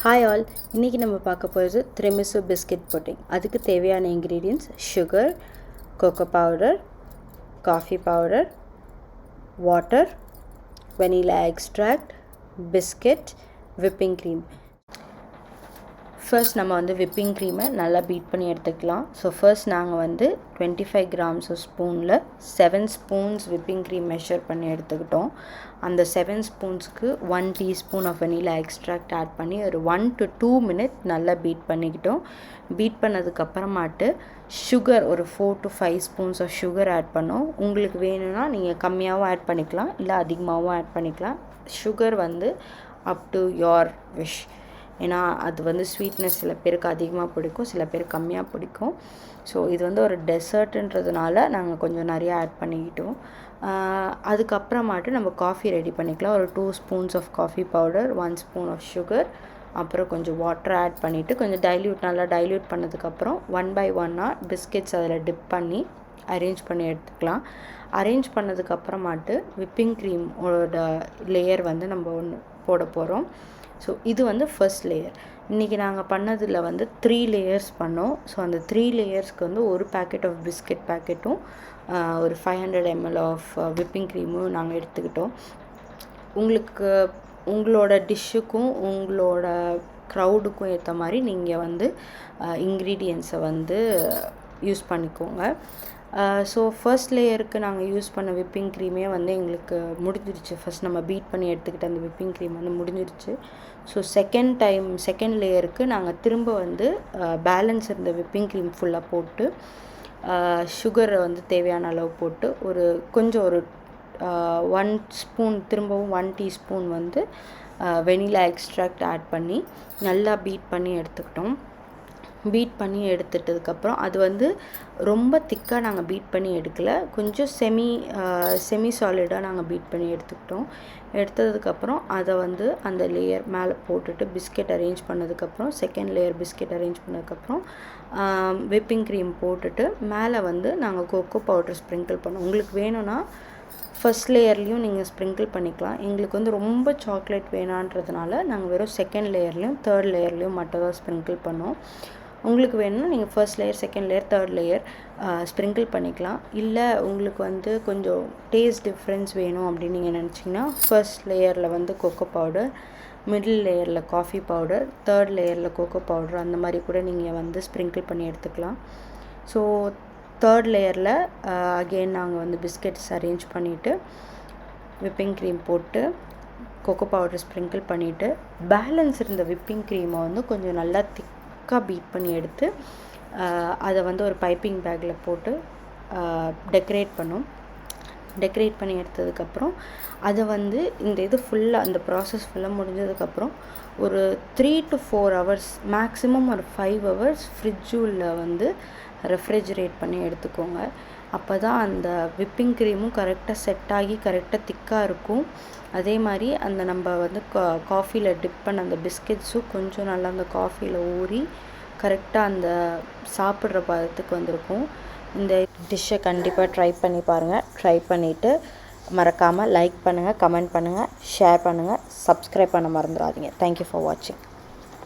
Hi all, இன்றைக்கி நம்ம பார்க்க போகிறது Tiramisu Biscuit pudding. அதுக்கு தேவையான ingredients sugar, cocoa powder, coffee powder, water, vanilla extract, biscuit, whipping cream. First நம்ம வந்து விப்பிங் க்ரீமை நல்லா பீட் பண்ணி எடுத்துக்கலாம். ஸோ ஃபர்ஸ்ட் நாங்கள் வந்து 25 grams ஸ்பூனில் 7 ஸ்பூன்ஸ் விப்பிங் க்ரீம் மெஷர் பண்ணி எடுத்துக்கிட்டோம். அந்த 7 ஸ்பூன்ஸ்க்கு 1 teaspoon of vanilla extract add பண்ணி ஒரு 1 to 2 minutes நல்லா பீட் பண்ணிக்கிட்டோம். பீட் பண்ணதுக்கப்புறமாட்டு சுகர் ஒரு 4 to 5 spoons of sugar add பண்ணோம். உங்களுக்கு வேணும்னா நீங்கள் கம்மியாகவும் ஆட் பண்ணிக்கலாம், இல்லை அதிகமாகவும் ஆட் பண்ணிக்கலாம். சுகர் வந்து அப் டு யோர் விஷ். ஏன்னா அது வந்து ஸ்வீட்னஸ் சில பேருக்கு அதிகமாக பிடிக்கும், சில பேருக்கு கம்மியாக பிடிக்கும். ஸோ இது வந்து ஒரு டெசர்ட்டுன்றதுனால நாங்கள் கொஞ்சம் நிறையா ஆட் பண்ணிக்கிட்டோம். அதுக்கப்புறமாட்டு நம்ம காஃபி ரெடி பண்ணிக்கலாம். ஒரு 2 spoons of coffee powder, 1 spoon of sugar, அப்புறம் கொஞ்சம் வாட்டர் ஆட் பண்ணிவிட்டு கொஞ்சம் நல்லா டைல்யூட் பண்ணதுக்கப்புறம் 1 by 1 பிஸ்கெட்ஸ் அதில் டிப் பண்ணி அரேஞ்ச் பண்ணி எடுத்துக்கலாம். அரேஞ்ச் பண்ணதுக்கப்புறமாட்டு விப்பிங் க்ரீமோட லேயர் வந்து நம்ம ஒன்று போட போகிறோம். ஸோ இது வந்து ஃபர்ஸ்ட் லேயர். இன்றைக்கி நாங்கள் பண்ணதில் வந்து 3 லேயர்ஸ் பண்ணோம். ஸோ அந்த 3 லேயர்ஸ்க்கு வந்து ஒரு பேக்கெட் ஆஃப் பிஸ்கெட் பேக்கெட்டும் ஒரு 500 ml ஆஃப் விப்பிங் க்ரீமும் நாங்கள் எடுத்துக்கிட்டோம். உங்களோட டிஷ்ஷுக்கும் உங்களோட க்ரௌடுக்கும் ஏற்ற மாதிரி நீங்கள் வந்து இன்க்ரீடியன்ஸை வந்து யூஸ் பண்ணிக்கோங்க. ஸோ ஃபர்ஸ்ட் லேயருக்கு நாங்கள் யூஸ் பண்ண விப்பிங் க்ரீமே வந்து எங்களுக்கு முடிஞ்சிருச்சு. ஃபஸ்ட் நம்ம பீட் பண்ணி எடுத்துக்கிட்ட அந்த விப்பிங் க்ரீம் வந்து முடிஞ்சிருச்சு. ஸோ செகண்ட் லேயருக்கு நாங்கள் திரும்ப வந்து பேலன்ஸ் இருந்த விப்பிங் க்ரீம் ஃபுல்லாக போட்டு சுகரை வந்து தேவையான அளவு போட்டு கொஞ்சம் ஒரு 1 ஸ்பூன் திரும்பவும் 1 teaspoon வந்து வெனிலா எக்ஸ்ட்ராக்ட் ஆட் பண்ணி நல்லா பீட் பண்ணி எடுத்துக்கிட்டோம். பீட் பண்ணி எடுத்துட்டதுக்கப்புறம் அது வந்து ரொம்ப திக்காக நாங்கள் பீட் பண்ணி எடுக்கலை, கொஞ்சம் செமி சாலிடாக நாங்கள் பீட் பண்ணி எடுத்ததுக்கப்புறம் அதை வந்து அந்த லேயர் மேலே போட்டுட்டு பிஸ்கெட் அரேஞ்ச் பண்ணதுக்கப்புறம் செகண்ட் லேயர் பிஸ்கெட் அரேஞ்ச் பண்ணதுக்கப்புறம் விப்பிங் க்ரீம் போட்டுட்டு மேலே வந்து நாங்கள் கோகோ பவுடர் ஸ்ப்ரிங்கிள் பண்ணோம். உங்களுக்கு வேணும்னா ஃபர்ஸ்ட் லேயர்லேயும் நீங்கள் ஸ்ப்ரிங்கிள் பண்ணிக்கலாம். எங்களுக்கு வந்து ரொம்ப சாக்லேட் வேணான்றதுனால நாங்கள் வெறும் செகண்ட் லேயர்லேயும் தேர்ட் லேயர்லேயும் மட்டும் தான் ஸ்ப்ரிங்கிள் பண்ணோம். உங்களுக்கு வேணும்னா நீங்கள் first layer, second layer, third layer sprinkle பண்ணிக்கலாம். இல்லை உங்களுக்கு வந்து கொஞ்சம் டேஸ்ட் டிஃப்ரென்ஸ் வேணும் அப்படின்னு நீங்கள் நினச்சிங்கன்னா ஃபர்ஸ்ட் லேயரில் வந்து கோகோ பவுடர், மிடில் லேயரில் காஃபி பவுடர், தேர்ட் லேயரில் கோகோ பவுடர் அந்த மாதிரி கூட நீங்கள் வந்து ஸ்ப்ரிங்கிள் பண்ணி எடுத்துக்கலாம். ஸோ தேர்ட் லேயரில் அகெயின் நாங்கள் வந்து பிஸ்கெட்ஸ் அரேஞ்ச் பண்ணிவிட்டு விப்பிங் க்ரீம் போட்டு கோகோ பவுடர் ஸ்ப்ரிங்கிள் பண்ணிவிட்டு பேலன்ஸ் இருந்த விப்பிங் க்ரீமை வந்து கொஞ்சம் நல்லா திக்காக பீட் பண்ணி எடுத்து அதை வந்து ஒரு பைப்பிங் பேக்கில் போட்டு டெக்கரேட் பண்ணி எடுத்ததுக்கப்புறம் அதை வந்து இந்த அந்த ப்ராசஸ் ஃபுல்லாக முடிஞ்சதுக்கப்புறம் ஒரு 3 to 4 hours மேக்ஸிமம் ஒரு 5 hours ஃப்ரிட்ஜுள்ள வந்து ரெஃப்ரிஜரேட் பண்ணி எடுத்துக்கோங்க. அப்போ தான் அந்த விப்பிங் க்ரீமும் கரெக்டாக செட் ஆகி கரெக்டாக திக்காக இருக்கும். அதே மாதிரி அந்த நம்ம வந்து காஃபியில் டிப் பண்ண அந்த பிஸ்கெட்ஸும் கொஞ்சம் நல்லா அந்த காஃபியில் ஊறி கரெக்டாக அந்த சாப்பிட்ற பதத்துக்கு வந்திருக்கும். இந்த டிஷ்ஷை கண்டிப்பாக ட்ரை பண்ணி பாருங்கள். ட்ரை பண்ணிவிட்டு மறக்காமல் லைக் பண்ணுங்கள், கமெண்ட் பண்ணுங்கள், ஷேர் பண்ணுங்கள், சப்ஸ்கிரைப் பண்ண மறந்துடாதீங்க. தேங்க்யூ ஃபார் வாட்சிங்.